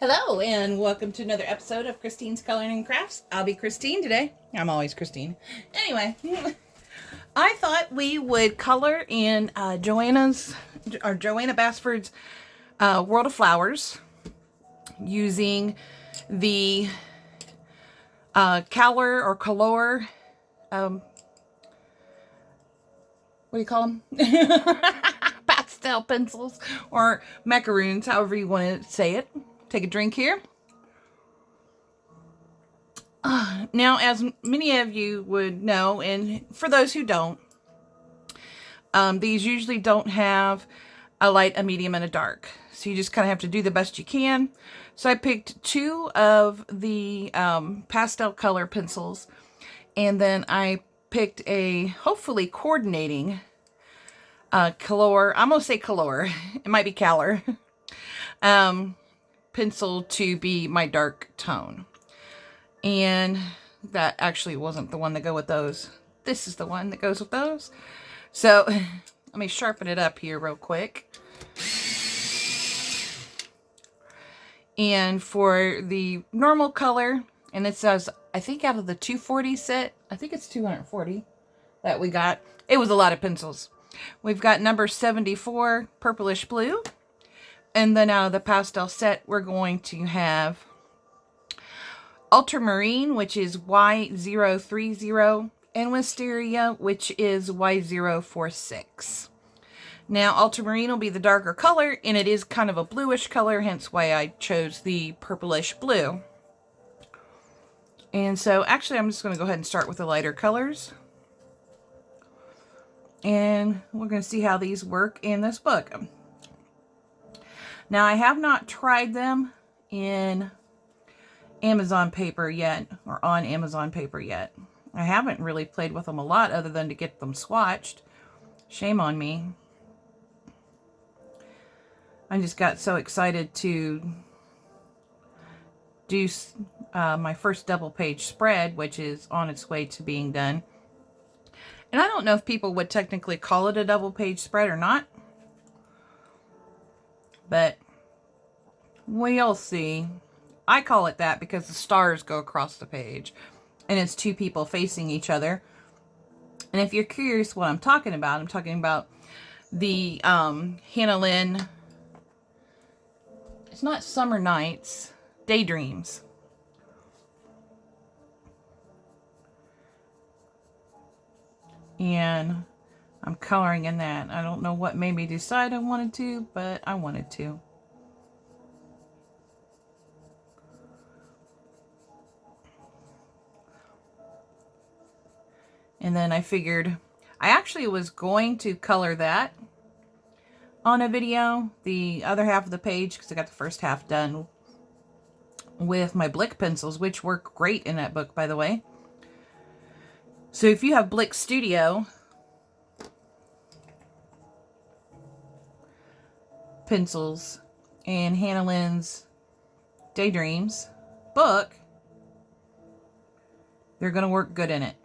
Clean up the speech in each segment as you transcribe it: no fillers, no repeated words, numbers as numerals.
Hello, and welcome to another episode of Christine's Coloring and Crafts. I'll be Christine today. I'm always Christine. Anyway, I thought we would color in Joanna Basford's World of Flowers using the Kalour or Kalour, what do you call them? Pastel pencils or macaroons, however you want to say it. Take a drink here. Now, as many of you would know, and for those who don't, these usually don't have a light, a medium, and a dark. So you just kind of have to do the best you can. So I picked two of the pastel color pencils, and then I picked a hopefully coordinating Kalour. I'm going to say Kalour. It might be Kalour. Pencil to be my dark tone. And that actually wasn't the one that go with those. This is the one that goes with those. So let me sharpen it up here real quick. And for the normal color, and it says, I think out of the 240 set, I think it's 240 that we got. It was a lot of pencils. We've got number 74, purplish blue. And then out of the pastel set, we're going to have ultramarine, which is Y030, and wisteria, which is Y046. Now, ultramarine will be the darker color, and it is kind of a bluish color, hence why I chose the purplish blue. And so, actually, I'm just going to go ahead and start with the lighter colors. And we're going to see how these work in this book. Now, I have not tried them in Amazon paper yet, or on Amazon paper yet. I haven't really played with them a lot other than to get them swatched. Shame on me. I just got so excited to do my first double page spread, which is on its way to being done. And I don't know if people would technically call it a double page spread or not. But we'll see. I call it that because the stars go across the page. And it's two people facing each other. And if you're curious what I'm talking about the Hannah Lynn, it's not Summer Nights, Daydreams. And I'm coloring in that. I don't know what made me decide I wanted to, but I wanted to. And then I figured, I actually was going to color that on a video, the other half of the page, because I got the first half done with my Blick pencils, which work great in that book, by the way. So if you have Blick Studio pencils and Hannah Lynn's Daydreams book, they're going to work good in it.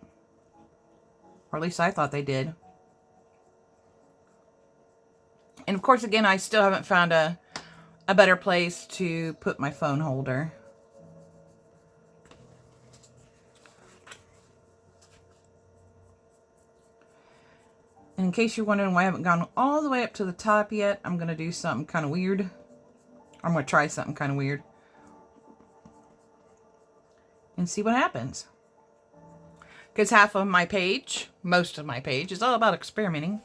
Or at least I thought they did. And of course, again, I still haven't found a better place to put my phone holder. And in case you're wondering why I haven't gone all the way up to the top yet, I'm going to do something kind of weird. I'm going to try something kind of weird. And see what happens. Because half of my page, most of my page, is all about experimenting.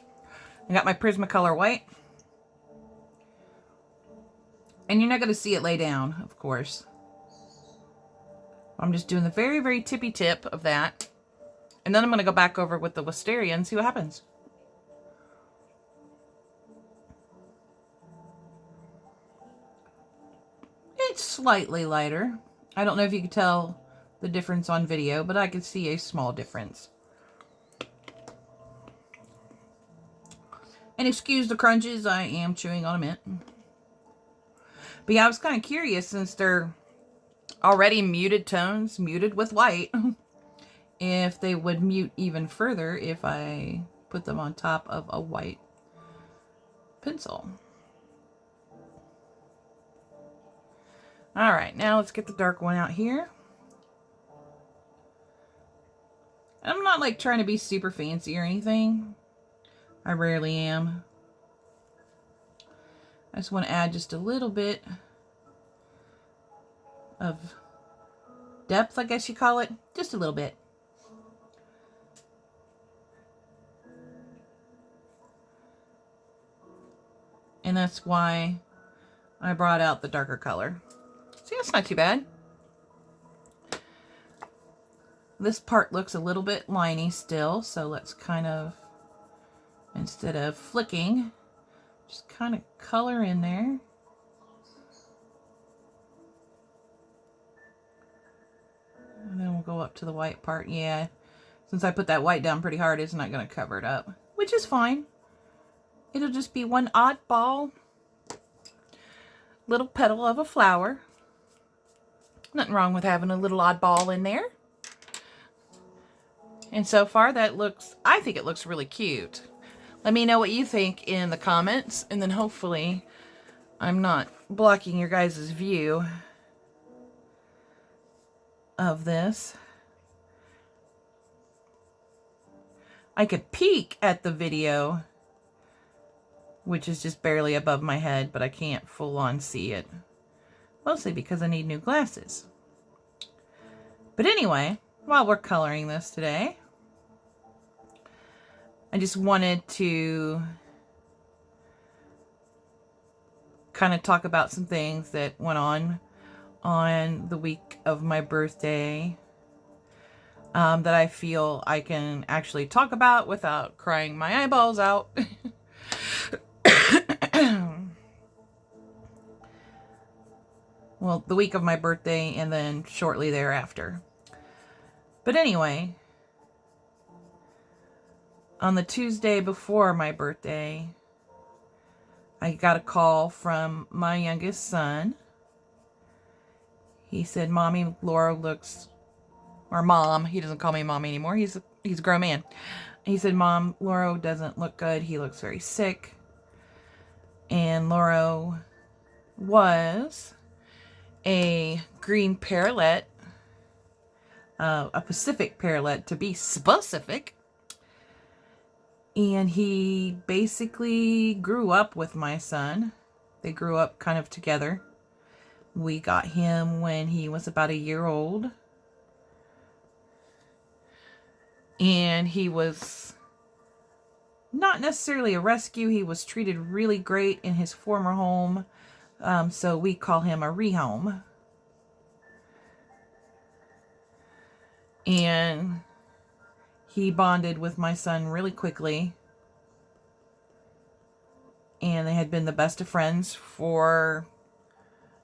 I got my Prismacolor white. And you're not going to see it lay down, of course. I'm just doing the very, very tippy tip of that. And then I'm going to go back over with the wisteria and see what happens. It's slightly lighter. I don't know if you can tell the difference on video, but I can see a small difference. And excuse the crunches, I am chewing on a mint. But yeah, I was kind of curious, since they're already muted tones, muted with white, if they would mute even further if I put them on top of a white pencil. All right, now let's get the dark one out here. I'm not like trying to be super fancy or anything. I rarely am. I just want to add just a little bit of depth, I guess you call it. Just a little bit. And that's why I brought out the darker color. See, that's not too bad. This part looks a little bit liney still, so let's kind of, instead of flicking, just kind of color in there. And then we'll go up to the white part. Yeah, since I put that white down pretty hard, it's not going to cover it up, which is fine. It'll just be one oddball little petal of a flower. Nothing wrong with having a little oddball in there. And so far that looks, I think it looks really cute. Let me know what you think in the comments, and then hopefully I'm not blocking your guys' view of this. I could peek at the video, which is just barely above my head, but I can't full on see it. Mostly because I need new glasses. But anyway, while we're coloring this today, I just wanted to kind of talk about some things that went on the week of my birthday that I feel I can actually talk about without crying my eyeballs out. Well, the week of my birthday and then shortly thereafter. But anyway, on the Tuesday before my birthday, I got a call from my youngest son. He said, "Mommy, Laura looks," or Mom, he doesn't call me Mom anymore. He's a grown man. He said, "Mom, Laura doesn't look good. He looks very sick." And Laura was a green parrotlet, a Pacific parrotlet to be specific. And he basically grew up with my son. They grew up kind of together. We got him when he was about a year old. And he was not necessarily a rescue. He was treated really great in his former home. So we call him a rehome. And he bonded with my son really quickly. And they had been the best of friends for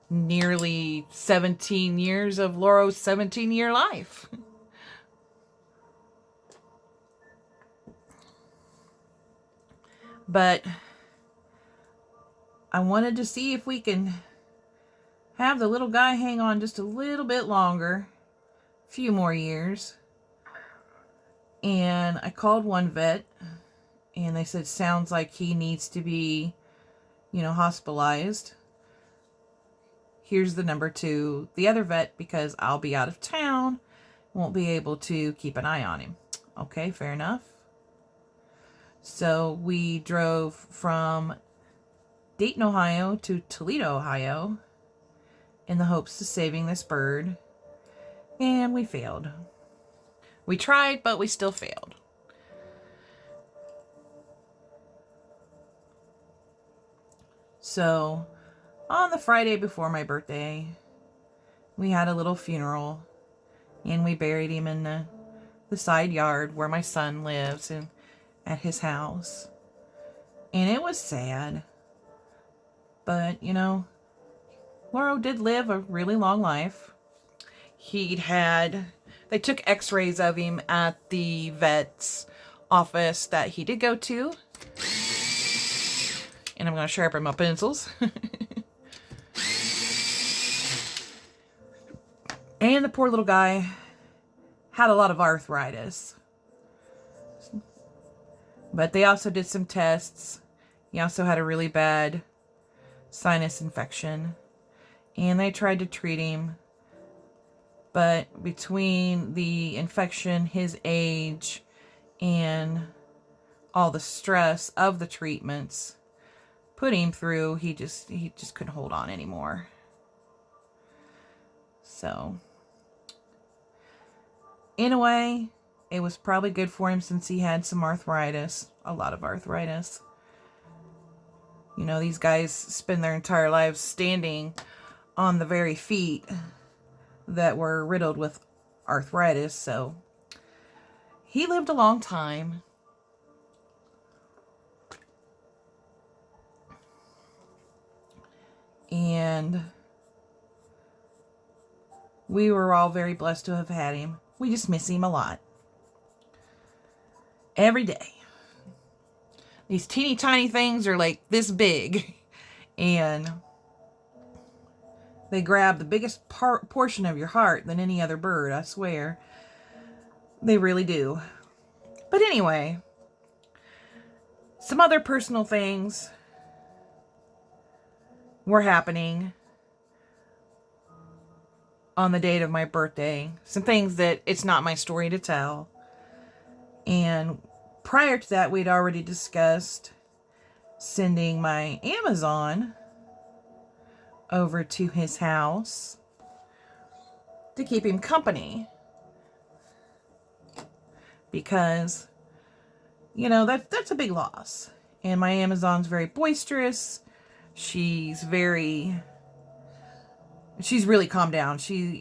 nearly 17 years of Laura's 17-year life. But I wanted to see if we can have the little guy hang on just a little bit longer, a few more years. And I called one vet, and they said, sounds like he needs to be, hospitalized. Here's the number to the other vet because I'll be out of town, won't be able to keep an eye on him. Okay, fair enough. So we drove from Dayton, Ohio to Toledo, Ohio in the hopes of saving this bird. And we failed. We tried, but we still failed. So on the Friday before my birthday, we had a little funeral, and we buried him in the side yard where my son lives and at his house. And it was sad. But, Lauro did live a really long life. They took x-rays of him at the vet's office that he did go to. And I'm going to sharpen my pencils. And the poor little guy had a lot of arthritis. But they also did some tests. He also had a really bad sinus infection. And they tried to treat him. But between the infection, his age, and all the stress of the treatments put him through, he just couldn't hold on anymore. So, in a way, it was probably good for him since he had some arthritis, a lot of arthritis. You know, these guys spend their entire lives standing on the very feet that were riddled with arthritis, so he lived a long time. And we were all very blessed to have had him. We just miss him a lot. Every day. These teeny tiny things are like this big. And they grab the biggest portion of your heart than any other bird, I swear. They really do. But anyway, some other personal things were happening on the date of my birthday. Some things that it's not my story to tell. And prior to that, we'd already discussed sending my Amazon over to his house to keep him company. Because, you know, that's a big loss. And my Amazon's very boisterous. She's really calmed down.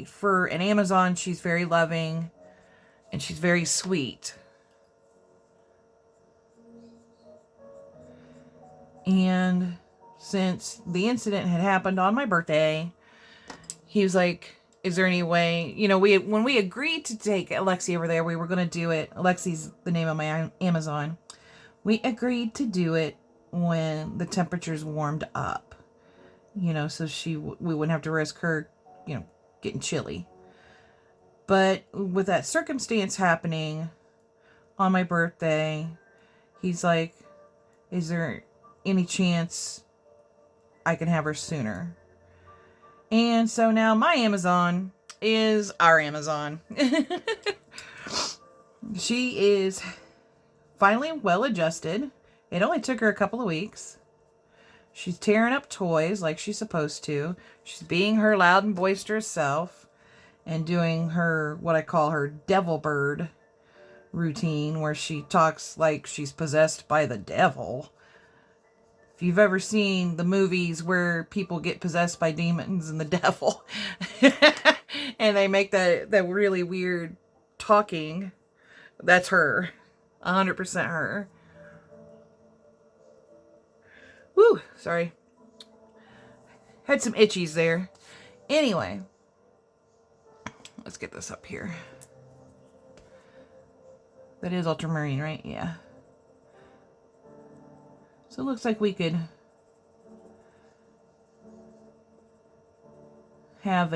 For an Amazon, she's very loving and she's very sweet. And since the incident had happened on my birthday, he was like, is there any way, you know, when we agreed to take Alexi over there, we were going to do it. Alexi's the name of my Amazon. We agreed to do it when the temperatures warmed up, you know, so we wouldn't have to risk her, you know, getting chilly. But with that circumstance happening on my birthday, he's like, is there any chance I can have her sooner? And so now my Amazon is our Amazon. She is finally well adjusted. It only took her a couple of weeks. She's tearing up toys like she's supposed to. She's being her loud and boisterous self and doing her, what I call her devil bird routine, where she talks like she's possessed by the devil. If you've ever seen the movies where people get possessed by demons and the devil and they make that really weird talking, that's her. 100% her. Woo, sorry. Had some itchies there. Anyway, let's get this up here. That is ultramarine, right? Yeah. So it looks like we could have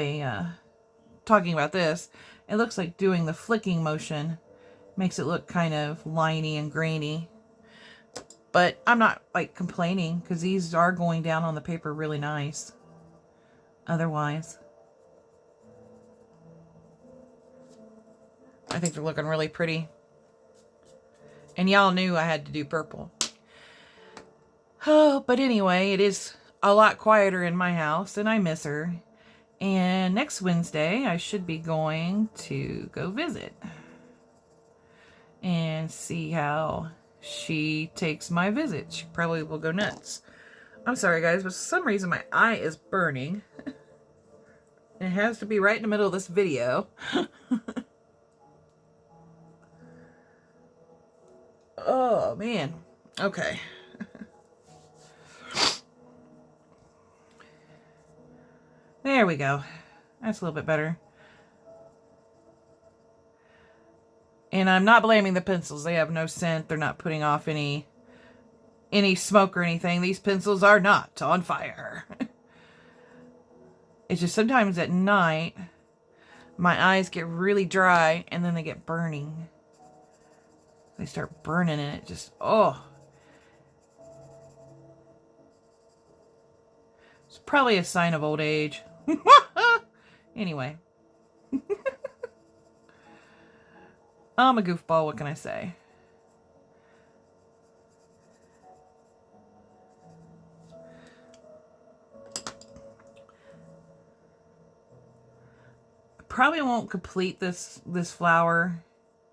talking about this, it looks like doing the flicking motion makes it look kind of liney and grainy. But I'm not like complaining because these are going down on the paper really nice. Otherwise, I think they're looking really pretty. And y'all knew I had to do purple. Oh, but anyway, it is a lot quieter in my house and I miss her. And next Wednesday, I should be going to go visit and see how she takes my visit. She probably will go nuts. I'm sorry, guys, but for some reason my eye is burning. It has to be right in the middle of this video. Oh, man. Okay. There we go. That's a little bit better. And I'm not blaming the pencils. They have no scent. They're not putting off any smoke or anything. These pencils are not on fire. It's just sometimes at night, my eyes get really dry and then they get burning. They start burning and it just, oh. It's probably a sign of old age. Anyway. I'm a goofball, what can I say? Probably won't complete this flower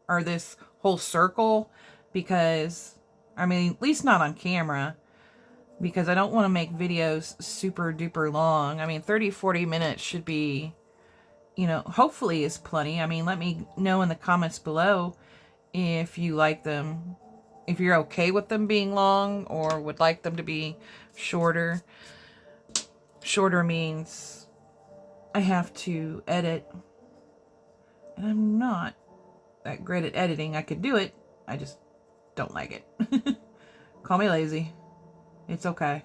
or this whole circle because, I mean, at least not on camera, because I don't want to make videos super duper long. I mean, 30-40 minutes should be, you know, hopefully is plenty. I mean, let me know in the comments below if you like them, if you're okay with them being long or would like them to be shorter. Shorter means I have to edit, and I'm not that great at editing. I could do it, I just don't like it. Call me lazy. It's okay.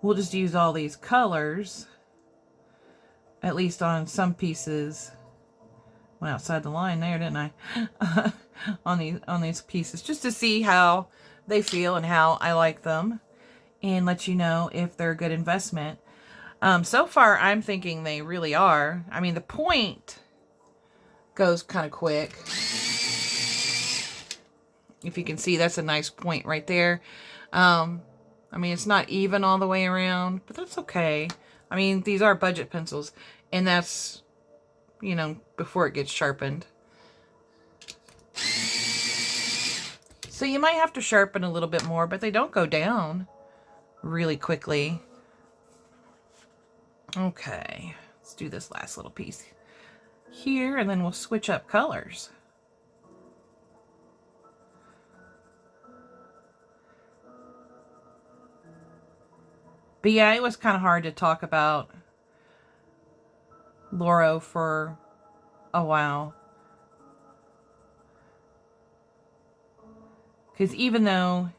We'll just use all these colors, at least on some pieces. Went outside the line there, didn't I? on these pieces, just to see how they feel and how I like them, and let you know if they're a good investment. So far, I'm thinking they really are. I mean, the point goes kind of quick. If you can see, that's a nice point right there. I mean, it's not even all the way around, but that's okay. I mean, these are budget pencils, and that's, you know, before it gets sharpened. So you might have to sharpen a little bit more, but they don't go down really quickly. Okay, let's do this last little piece here, and then we'll switch up colors. But yeah, it was kind of hard to talk about Lauro for a while. Because even though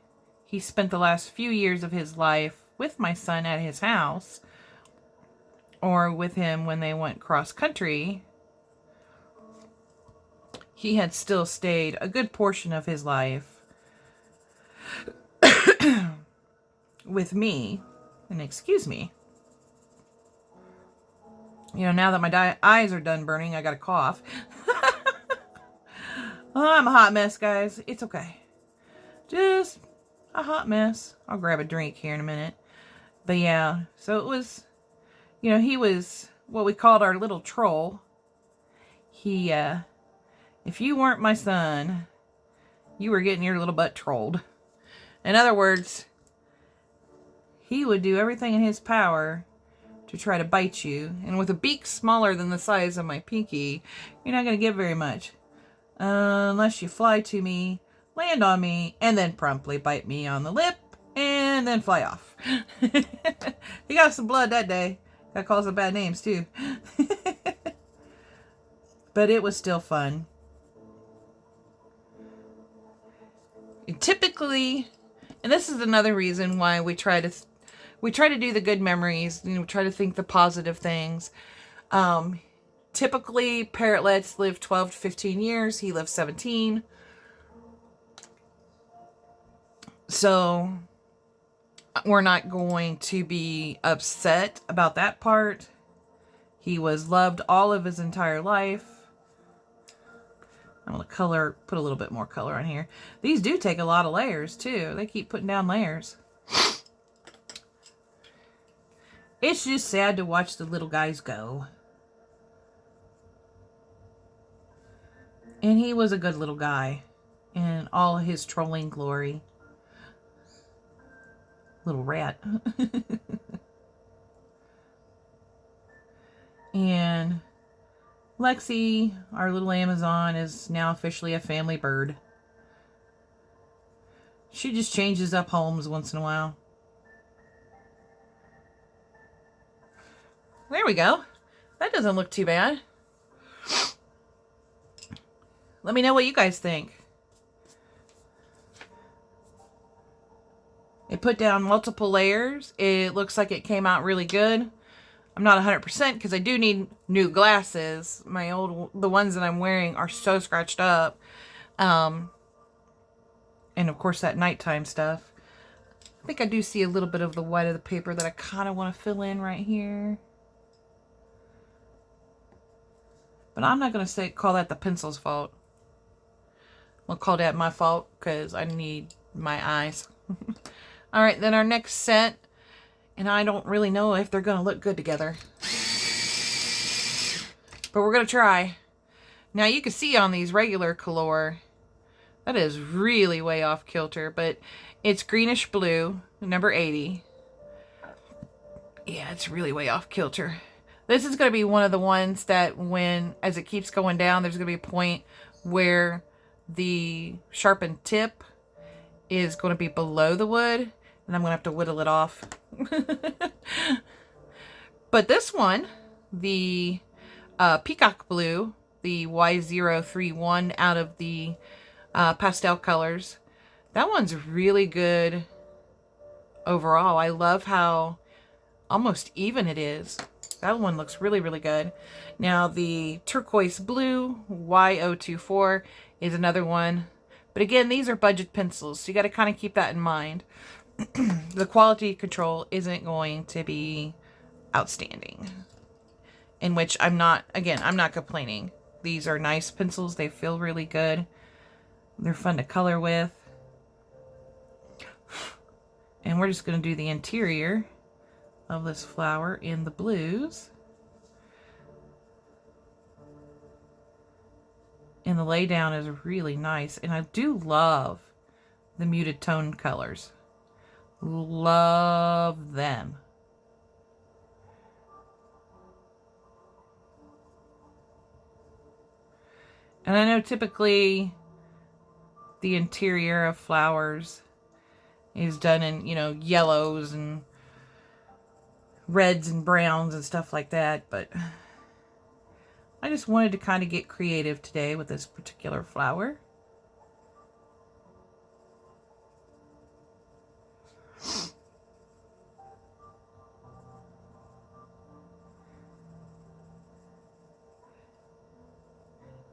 he spent the last few years of his life with my son at his house, or with him when they went cross country, he had still stayed a good portion of his life with me. And excuse me. You know, now that my eyes are done burning, I got a cough. Oh, I'm a hot mess, guys. It's okay. Just a hot mess. I'll grab a drink here in a minute. But yeah, so it was, you know, he was what we called our little troll. He, if you weren't my son, you were getting your little butt trolled. In other words, he would do everything in his power to try to bite you. And with a beak smaller than the size of my pinky, you're not going to get very much. Unless you fly to me, land on me, and then promptly bite me on the lip, and then fly off. He got some blood that day. Got called some bad names, too. But it was still fun. And typically, and this is another reason why we try to do the good memories, you know, try to think the positive things. Typically, parrotlets live 12 to 15 years. He lived 17. So, we're not going to be upset about that part. He was loved all of his entire life. I'm going to put a little bit more color on here. These do take a lot of layers, too. They keep putting down layers. It's just sad to watch the little guys go. And he was a good little guy in all his trolling glory. Little rat. And Lexi, our little Amazon, is now officially a family bird. She just changes up homes once in a while. There we go. That doesn't look too bad. Let me know what you guys think. It put down multiple layers. It looks like it came out really good. I'm not 100% because I do need new glasses. The ones that I'm wearing are so scratched up. And of course that nighttime stuff. I think I do see a little bit of the white of the paper that I kind of want to fill in right here. But I'm not going to call that the pencil's fault. I'll call that my fault because I need my eyes. All right, then our next set, and I don't really know if they're going to look good together. But we're going to try. Now you can see on these regular Kalour, that is really way off kilter, but it's greenish blue, number 80. Yeah, it's really way off kilter. This is going to be one of the ones that as it keeps going down, there's going to be a point where the sharpened tip is going to be below the wood, and I'm going to have to whittle it off. But this one, the peacock blue, the Y031 out of the pastel colors, that one's really good overall. I love how almost even it is. That one looks really, really good. Now the turquoise blue Y024 is another one. But again, these are budget pencils, so you got to kind of keep that in mind. The quality control isn't going to be outstanding. In which I'm not complaining. These are nice pencils. They feel really good. They're fun to color with. And we're just going to do the interior of this flower in the blues. And the laydown is really nice. And I do love the muted tone colors. Love them. And I know typically the interior of flowers is done in, yellows and reds and browns and stuff like that, but I just wanted to kind of get creative today with this particular flower.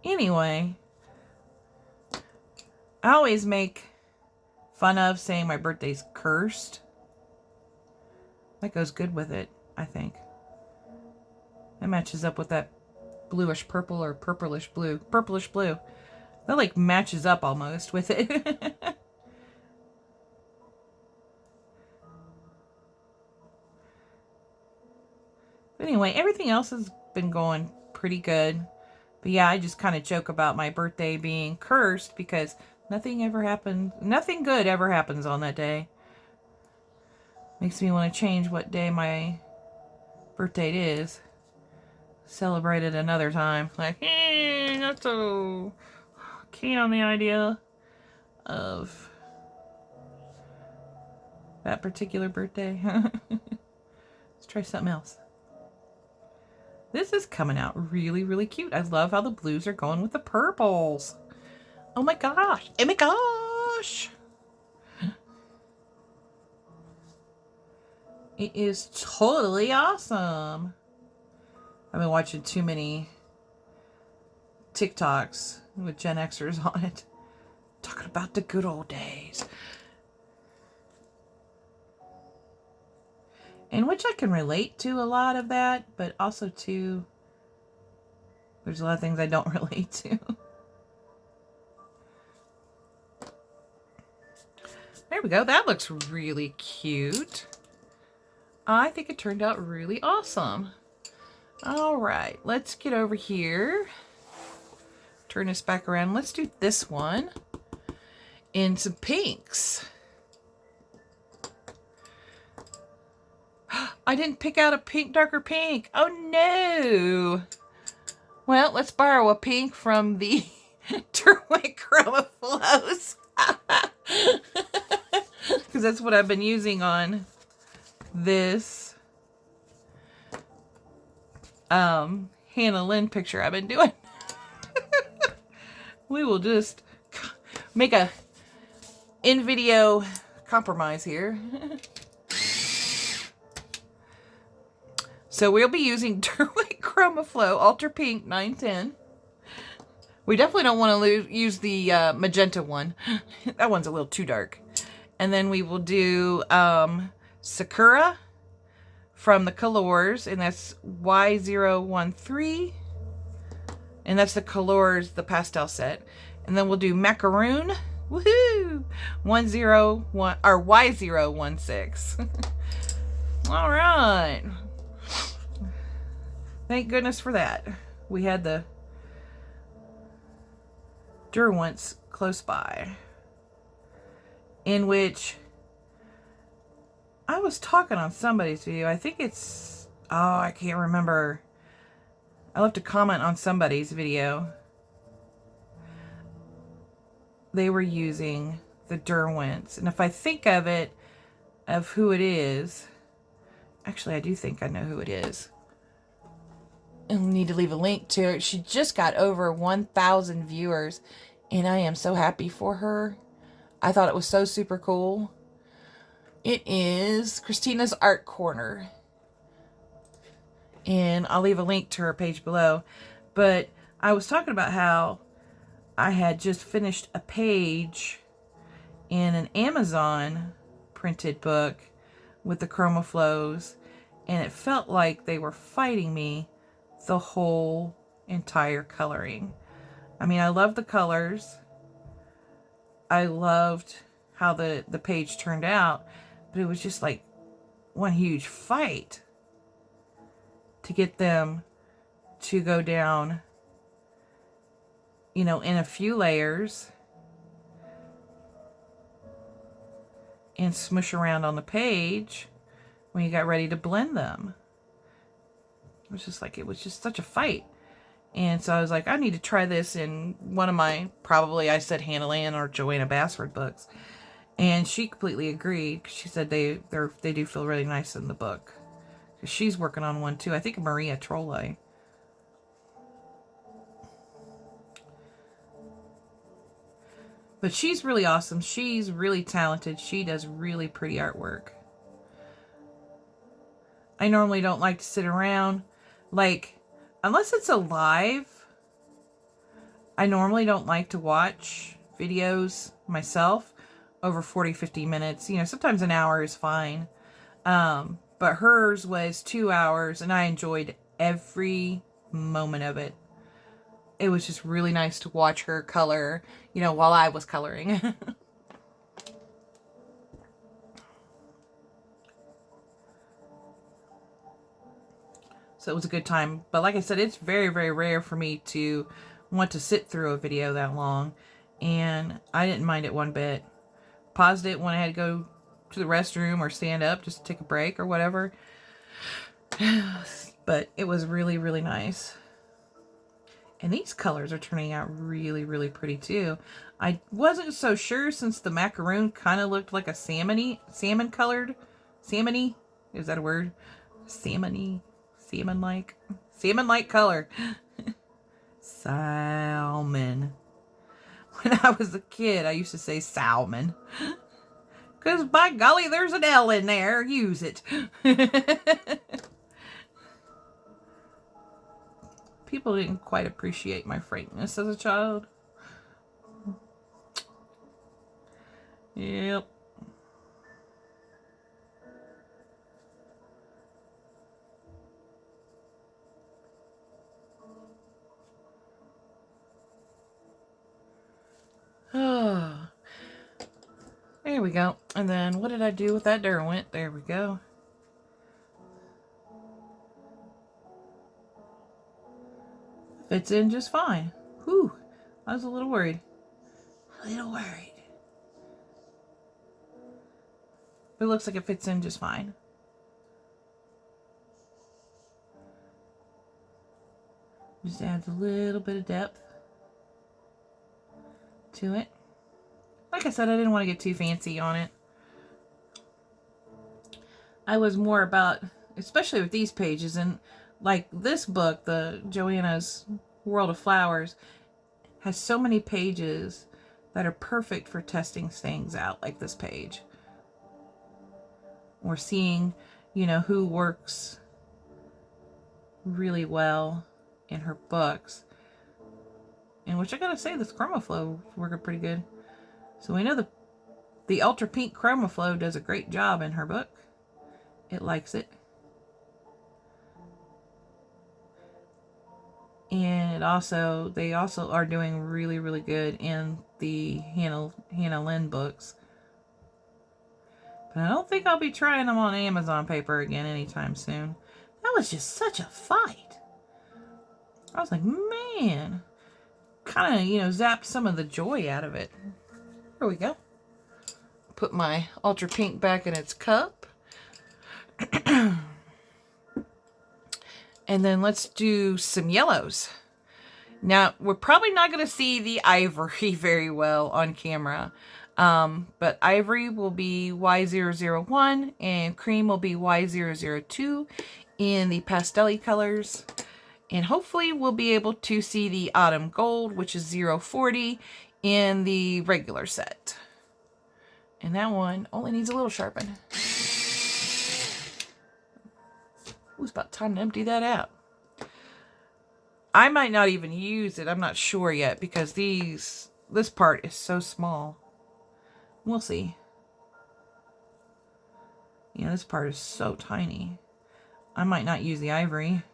Anyway, I always make fun of saying my birthday's cursed. That goes good with it, I think. That matches up with that bluish purple or purplish blue. Purplish blue. That like matches up almost with it. But anyway, everything else has been going pretty good. But yeah, I just kind of joke about my birthday being cursed because nothing good ever happens on that day. Makes me want to change what day my birthday is. Celebrate it another time. Like, not so keen on the idea of that particular birthday. Let's try something else. This is coming out really, really cute. I love how the blues are going with the purples. Oh my gosh. Oh my gosh. It is totally awesome. I've been watching too many TikToks with Gen Xers on it. Talking about the good old days. In which I can relate to a lot of that, but also too, there's a lot of things I don't relate to. There we go. That looks really cute. I think it turned out really awesome. All right, let's get over here. Turn this back around. Let's do this one in some pinks. I didn't pick out a pink, darker pink. Oh no. Well, let's borrow a pink from the Turway Chroma Flows. Because that's what I've been using on this Hannah Lynn picture I've been doing. We will just make a in-video compromise here. So we'll be using Turway Chroma Flow Ultra Pink 910. We definitely don't want to use the magenta one. That one's a little too dark. And then we will do Sakura from the Kalours, and that's Y013. And that's the Kalours, the pastel set. And then we'll do Macaroon. Woohoo! 101 or Y016. All right. Thank goodness for that. We had the Derwents close by, in which I was talking on somebody's video. I think it's, oh, I can't remember. I left a comment on somebody's video. They were using the Derwents. And if I think of it, of who it is, actually, I do think I know who it is. I'll need to leave a link to it. She just got over 1,000 viewers, and I am so happy for her. I thought it was so super cool. It is Christina's Art Corner. And I'll leave a link to her page below. But I was talking about how I had just finished a page in an Amazon printed book with the chroma flows, and it felt like they were fighting me the whole entire coloring. I mean, I loved the colors. I loved how the page turned out, but it was just like one huge fight to get them to go down, you know, in a few layers and smush around on the page when you got ready to blend them. It was just like, it was just such a fight. And so I was like, I need to try this in one of my, probably I said Hannah Land or Joanna Basford books. And she completely agreed. She said they do feel really nice in the book. She's working on one too. I think Maria Trolle. But she's really awesome. She's really talented. She does really pretty artwork. I normally don't like to sit around. Like, unless it's a live, I normally don't like to watch videos myself over 40, 50 minutes. You know, sometimes an hour is fine. But hers was 2 hours, and I enjoyed every moment of it. It was just really nice to watch her color, you know, while I was coloring. So it was a good time. But like I said, it's very, very rare for me to want to sit through a video that long. And I didn't mind it one bit. Paused it when I had to go to the restroom or stand up just to take a break or whatever. But it was really, really nice. And these colors are turning out really, really pretty too. I wasn't so sure since the macaroon kind of looked like a salmon colored. Salmon-y? Is that a word? Salmon-y? Salmon-like color. Salmon. When I was a kid, I used to say salmon. Because by golly, there's an L in there. Use it. People didn't quite appreciate my frankness as a child. Yep. Oh. There we go. And then what did I do with that Derwent? There we go. Fits in just fine. Whew. I was a little worried. But it looks like it fits in just fine. Just adds a little bit of depth to it. Like I said, I didn't want to get too fancy on it. I was more about, especially with these pages, and like this book, the Joanna's World of Flowers, has so many pages that are perfect for testing things out, like this page. Or seeing, you know, who works really well in her books. In which I gotta say, this chroma flow is working pretty good. So we know the The Ultra Pink Chroma Flow does a great job in her book. It likes it. And they also are doing really, really good in the Hannah Lynn books. But I don't think I'll be trying them on Amazon paper again anytime soon. That was just such a fight. I was like, man, kind of, zapped some of the joy out of it. Here we go. Put my Ultra Pink back in its cup. And then let's do some yellows. Now, we're probably not going to see the ivory very well on camera. But ivory will be Y001 and cream will be Y002 in the pastel colors. And hopefully we'll be able to see the autumn gold, which is 040 in the regular set. And that one only needs a little sharpen. Ooh, it's about time to empty that out. I might not even use it. I'm not sure yet because this part is so small. We'll see. Yeah, this part is so tiny. I might not use the ivory.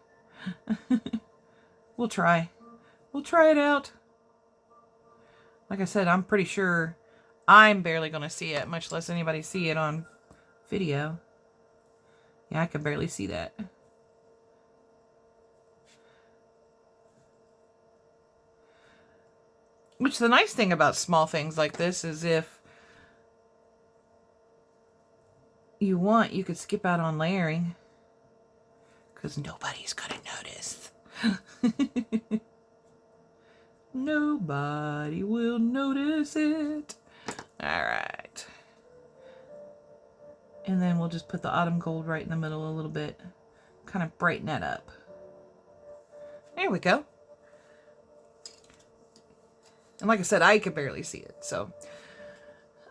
We'll try. We'll try it out. Like I said, I'm pretty sure I'm barely going to see it, much less anybody see it on video. Yeah, I can barely see that. Which the nice thing about small things like this is if you want, you could skip out on layering. Because nobody's going to notice. Nobody will notice it. Alright. And then we'll just put the autumn gold right in the middle a little bit. Kind of brighten that up. There we go. And like I said, I could barely see it. So,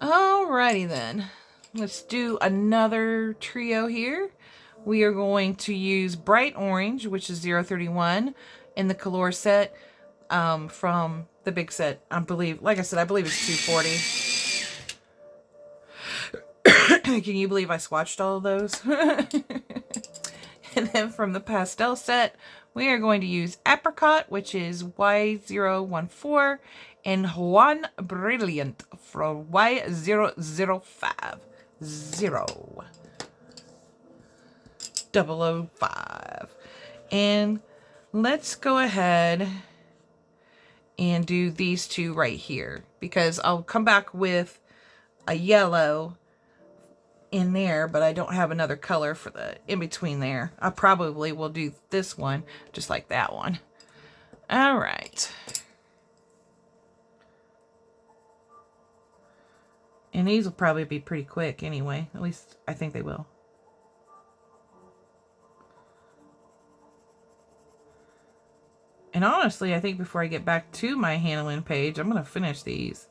alrighty then. Let's do another trio here. We are going to use bright orange, which is 031 in the Kalour set from the big set. I believe it's 240. Can you believe I swatched all of those? And then from the pastel set, we are going to use apricot, which is Y014, and Juan Brilliant for Y005. 005. And let's go ahead and do these two right here, because I'll come back with a yellow in there, but I don't have another color for the in between there. I probably will do this one just like that one. All right. And these will probably be pretty quick anyway. At least I think they will. And honestly, I think before I get back to my Hannah Lynn page, I'm going to finish these.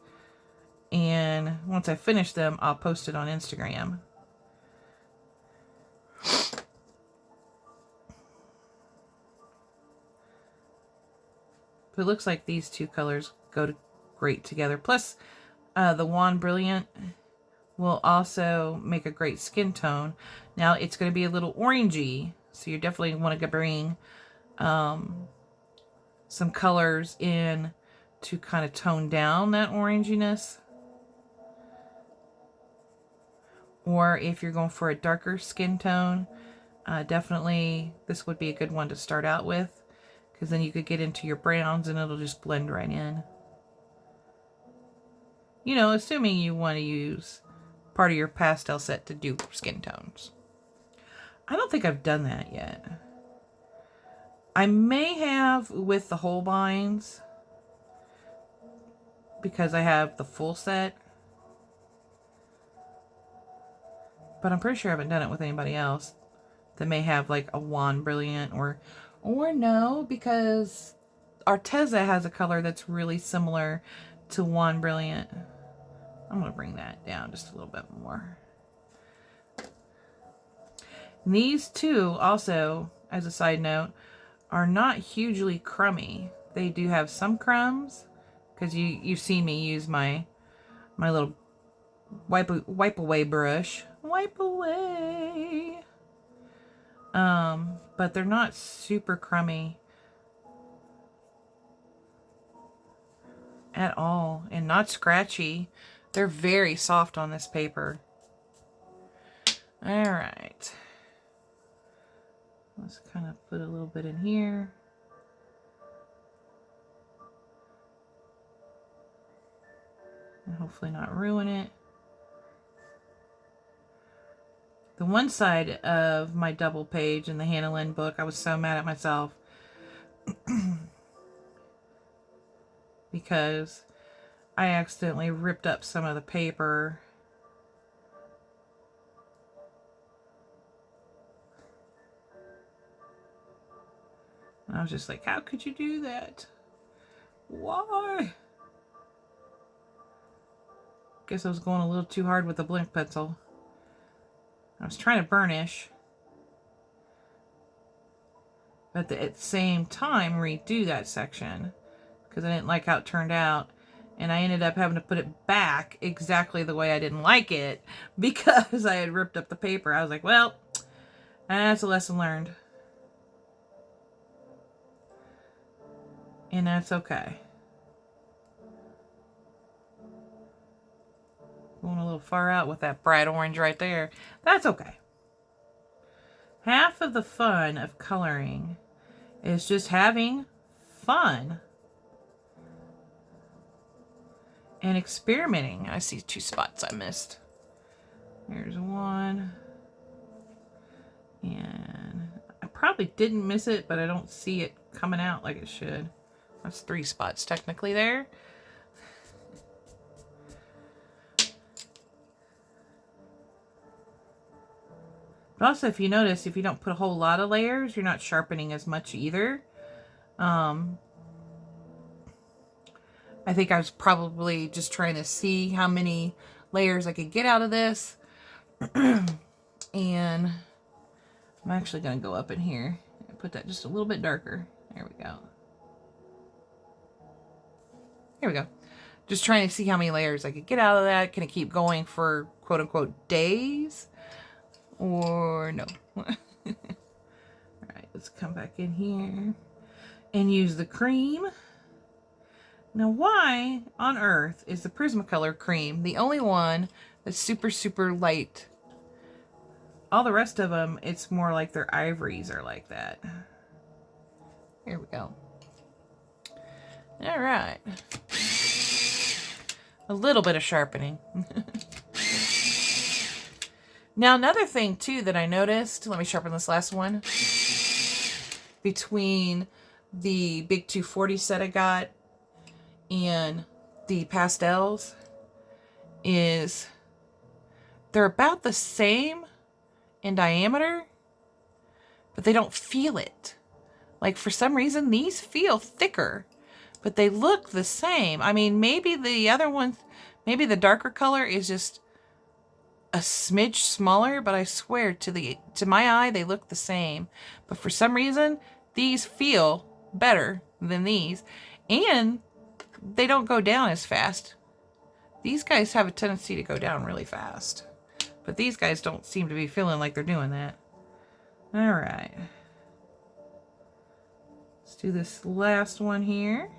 And once I finish them, I'll post it on Instagram. But it looks like these two colors go great together. Plus, the Juan Brilliant will also make a great skin tone. Now, it's going to be a little orangey, so you definitely want to bring some colors in to kind of tone down that oranginess. Or if you're going for a darker skin tone, definitely this would be a good one to start out with. Because then you could get into your browns and it'll just blend right in. You know, assuming you want to use part of your pastel set to do skin tones. I don't think I've done that yet. I may have with the Holbeins, because I have the full set. But I'm pretty sure I haven't done it with anybody else that may have like a Juan Brilliant or no, because Arteza has a color that's really similar to Juan Brilliant. I'm going to bring that down just a little bit more. And these two also, as a side note, are not hugely crummy. They do have some crumbs, because you've seen me use my little wipe away brush. Wipe away. But they're not super crummy at all, and not scratchy. They're very soft on this paper. All right. Let's kind of put a little bit in here. And hopefully not ruin it. The one side of my double page in the Hannah Lynn book, I was so mad at myself because I accidentally ripped up some of the paper. And I was just like, how could you do that? Why? Guess I was going a little too hard with the blank pencil. I was trying to burnish, but at the same time redo that section because I didn't like how it turned out, and I ended up having to put it back exactly the way I didn't like it because I had ripped up the paper. I was like, well, that's a lesson learned, and that's okay. Going a little far out with that bright orange right there. That's okay. Half of the fun of coloring is just having fun and experimenting. I see 2 spots I missed. Here's one. And I probably didn't miss it, but I don't see it coming out like it should. That's 3 spots technically there. But also, if you notice, if you don't put a whole lot of layers, you're not sharpening as much either. I think I was probably just trying to see how many layers I could get out of this. And I'm actually going to go up in here and put that just a little bit darker. There we go. Here we go. Just trying to see how many layers I could get out of that. Can it keep going for quote-unquote days? Or no. Alright, let's come back in here and use the cream. Now, why on earth is the Prismacolor cream the only one that's super, super light? All the rest of them, it's more like their ivories are like that. Here we go. Alright. A little bit of sharpening. Now, another thing, too, that I noticed, let me sharpen this last one, between the big 240 set I got and the pastels, is they're about the same in diameter, but they don't feel it. Like, for some reason, these feel thicker, but they look the same. I mean, maybe the other one, maybe the darker color is just a smidge smaller, but I swear to my eye they look the same. But for some reason these feel better than these, and they don't go down as fast. These guys have a tendency to go down really fast, but these guys don't seem to be feeling like they're doing that. All right, let's do this last one here.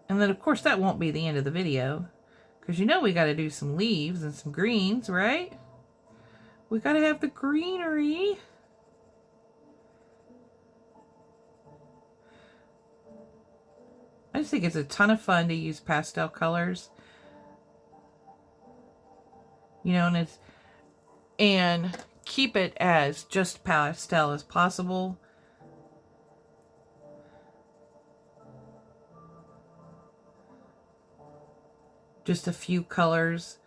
And then, of course, that won't be the end of the video, because you know we got to do some leaves and some greens, right? We got to have the greenery. I just think it's a ton of fun to use pastel colors. You know, and keep it as just pastel as possible. Just a few colors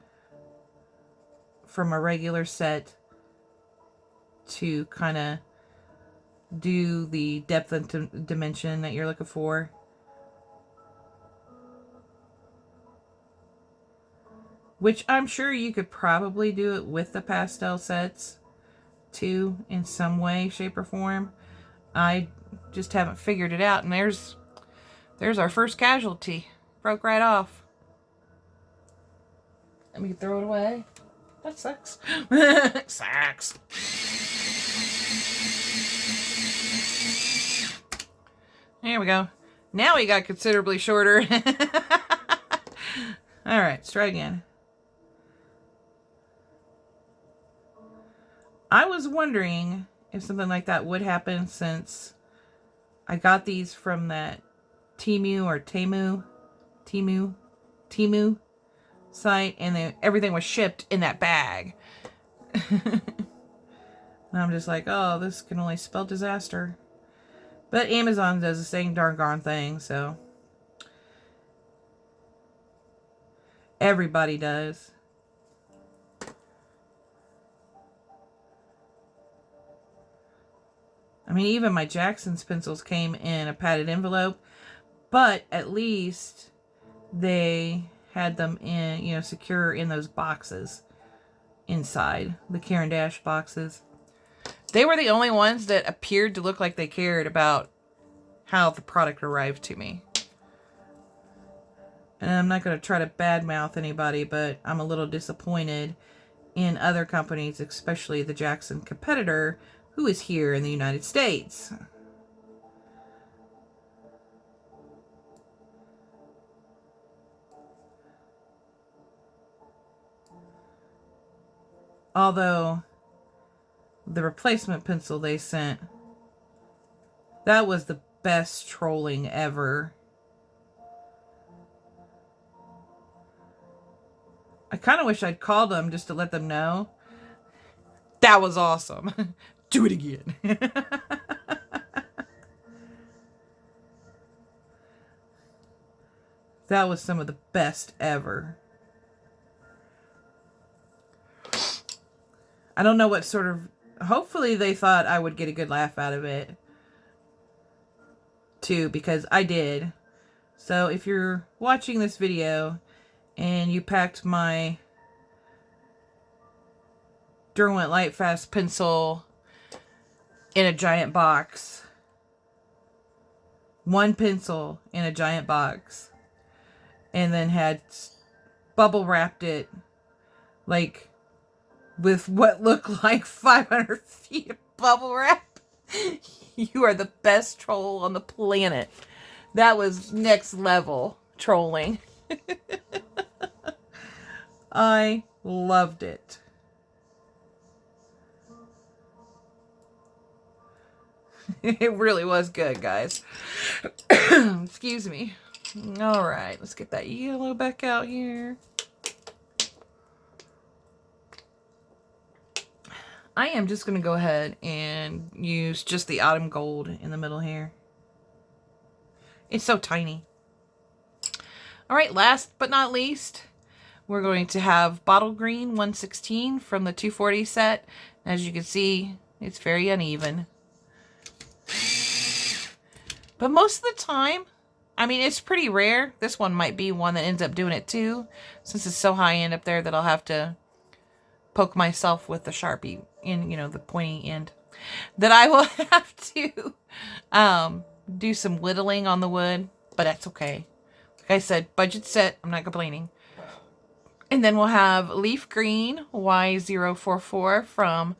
from a regular set to kind of do the depth and dimension that you're looking for. Which I'm sure you could probably do it with the pastel sets too, in some way, shape, or form. I just haven't figured it out. And there's our first casualty Broke right off. Let me throw it away. That sucks. Sucks. There we go. Now we got considerably shorter. All right, let's try again. I was wondering if something like that would happen since I got these from that Temu site, and everything was shipped in that bag. And I'm just like, oh, this can only spell disaster. But Amazon does the same darn thing, so everybody does. I mean, even my Jackson's pencils came in a padded envelope, but at least they had them in, you know, secure in those boxes inside, the Caran d'Ache boxes. They were the only ones that appeared to look like they cared about how the product arrived to me. And I'm not going to try to badmouth anybody, but I'm a little disappointed in other companies, especially the Jackson competitor, who is here in the United States. Although the replacement pencil they sent, that was the best trolling ever. I kind of wish I'd called them just to let them know. That was awesome. Do it again. That was some of the best ever. I don't know what sort of... Hopefully they thought I would get a good laugh out of it. Too, because I did. So if you're watching this video and you packed my Derwent Lightfast pencil in a giant box, one pencil in a giant box, and then had bubble wrapped it like with what looked like 500 feet of bubble wrap, you are the best troll on the planet. That was next level trolling. I loved it. It really was good, guys. Excuse me. All right, let's get that yellow back out here. I am just going to go ahead and use just the autumn gold in the middle here. It's so tiny. All right, last but not least, we're going to have Bottle Green 116 from the 240 set. As you can see, it's very uneven. But most of the time, I mean, it's pretty rare. This one might be one that ends up doing it too, since it's so high end up there that I'll have to poke myself with the Sharpie in, you know, the pointy end. That I will have to do some whittling on the wood, but that's okay. Like I said, budget set. I'm not complaining. And then we'll have Leaf Green Y044 from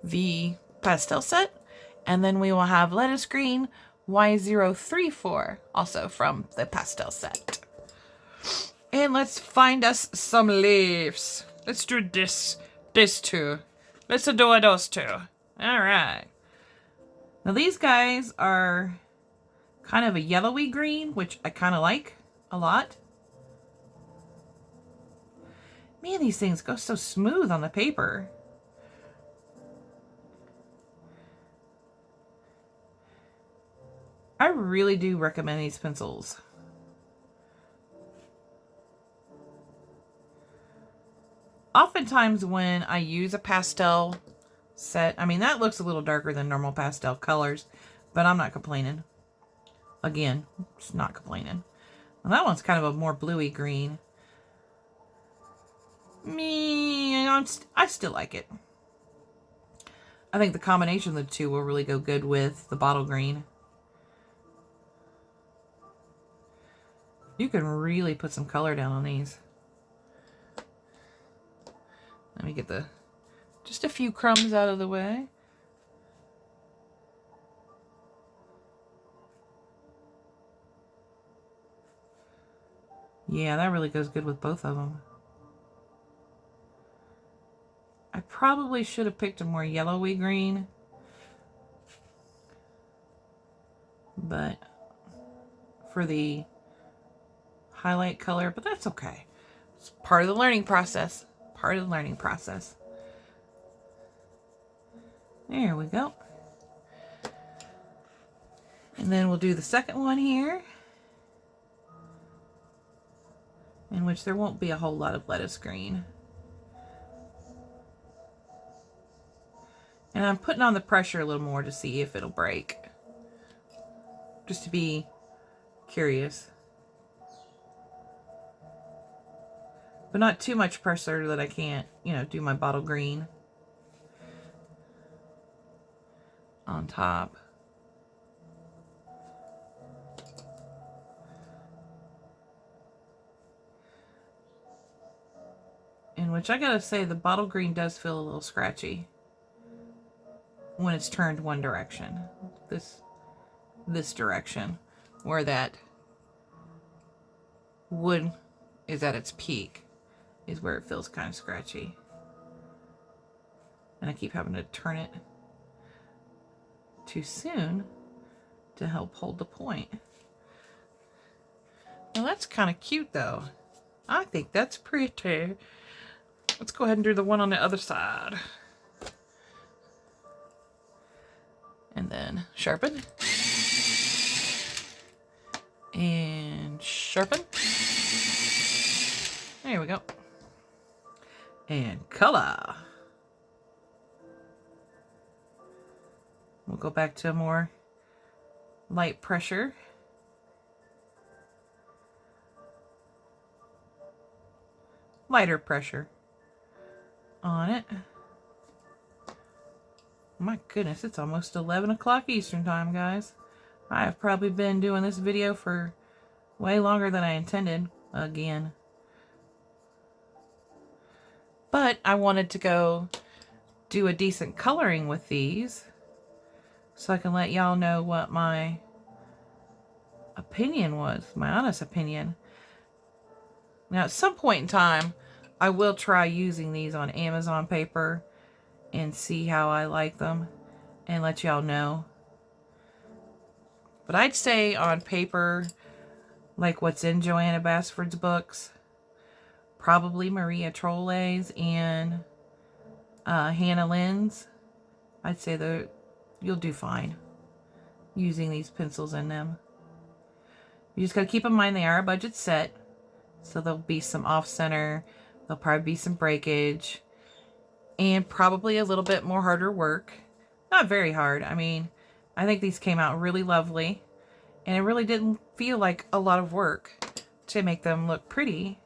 the Pastel set. And then we will have Lettuce Green Y034 also from the Pastel set. And let's find us some leaves. Let's do this two. Let's do those two. All right. Now these guys are kind of a yellowy green, which I kind of like a lot. Man, these things go so smooth on the paper. I really do recommend these pencils. Oftentimes when I use a pastel set, I mean, that looks a little darker than normal pastel colors, but I'm not complaining. Again, just not complaining. Well, that one's kind of a more bluey green. I still like it. I think the combination of the two will really go good with the bottle green. You can really put some color down on these. Let me get just a few crumbs out of the way. Yeah, that really goes good with both of them. I probably should have picked a more yellowy green, but for the highlight color, but that's okay. It's part of the learning process. Part of the learning process. There we go. And then we'll do the second one here, in which there won't be a whole lot of lettuce green. And I'm putting on the pressure a little more to see if it'll break. Just to be curious. But not too much pressure that I can't, do my bottle green on top. In which I gotta say the bottle green does feel a little scratchy when it's turned one direction. This direction, where that wood is at its peak, is where it feels kind of scratchy. And I keep having to turn it too soon to help hold the point. Now that's kind of cute though. I think that's pretty. Let's go ahead and do the one on the other side. And then sharpen. And sharpen. There we go. And color. We'll go back to a more light pressure. Lighter pressure on it. My goodness, it's almost 11 o'clock Eastern time, guys. I have probably been doing this video for way longer than I intended, again. But I wanted to go do a decent coloring with these so I can let y'all know what my opinion was, my honest opinion. Now, at some point in time, I will try using these on Amazon paper and see how I like them and let y'all know. But I'd say on paper, like what's in Joanna Basford's books, probably Maria Trolle's and Hannah Lynn's, I'd say you'll do fine using these pencils in them. You just got to keep in mind they are a budget set, so there'll be some off-center, there'll probably be some breakage, and probably a little bit more harder work. Not very hard. I mean, I think these came out really lovely, and it really didn't feel like a lot of work to make them look pretty.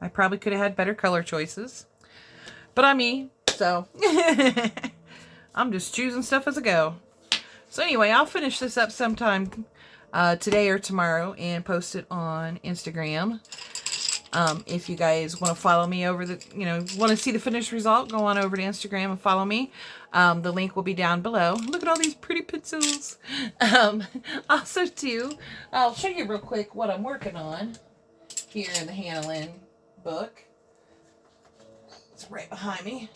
I probably could have had better color choices, but I'm me, so I'm just choosing stuff as I go. So anyway, I'll finish this up sometime today or tomorrow and post it on Instagram. If you guys want to follow me over want to see the finished result, go on over to Instagram and follow me. The link will be down below. Look at all these pretty pencils. Also too, I'll show you real quick what I'm working on here in the Hannah Lynn book. It's right behind me.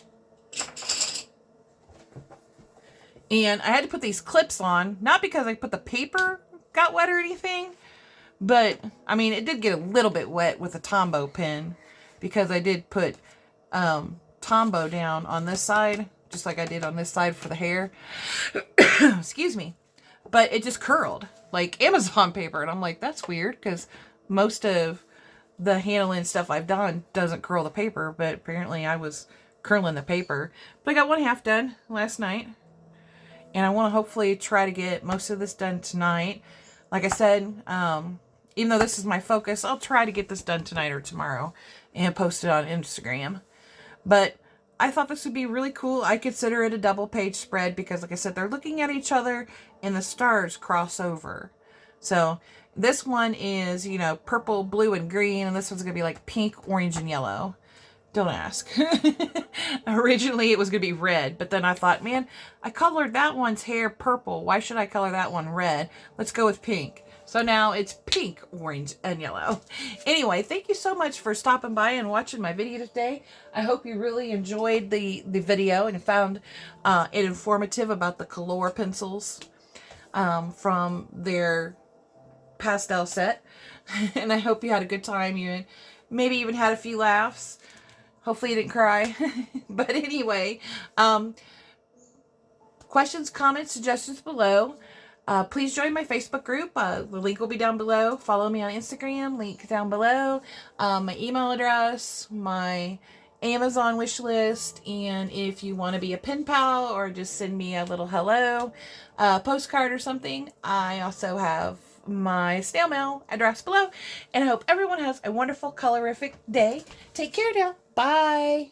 And I had to put these clips on, not because I put the paper got wet or anything, but I mean, it did get a little bit wet with a Tombow pen because I did put Tombow down on this side, just like I did on this side for the hair. Excuse me. But it just curled like Amazon paper. And I'm like, that's weird because most of the Hannah Lynn stuff I've done doesn't curl the paper, but apparently I was curling the paper. But I got one half done last night. And I want to hopefully try to get most of this done tonight. Like I said, even though this is my focus, I'll try to get this done tonight or tomorrow and post it on Instagram. But I thought this would be really cool. I consider it a double page spread because, like I said, they're looking at each other and the stars cross over. So this one is, you know, purple, blue, and green, and this one's going to be like pink, orange, and yellow. Don't ask. Originally, it was going to be red, but then I thought, man, I colored that one's hair purple. Why should I color that one red? Let's go with pink. So now it's pink, orange, and yellow. Anyway, thank you so much for stopping by and watching my video today. I hope you really enjoyed the video and found it informative about the Kalour pencils from their pastel set. And I hope you had a good time. You maybe even had a few laughs. Hopefully you didn't cry. But anyway, questions, comments, suggestions below. Please join my Facebook group. The link will be down below. Follow me on Instagram. Link down below. My email address, my Amazon wish list, and if you want to be a pen pal or just send me a little hello postcard or something, I also have my snail mail address below. And I hope everyone has a wonderful, colorific day. Take care now. Bye.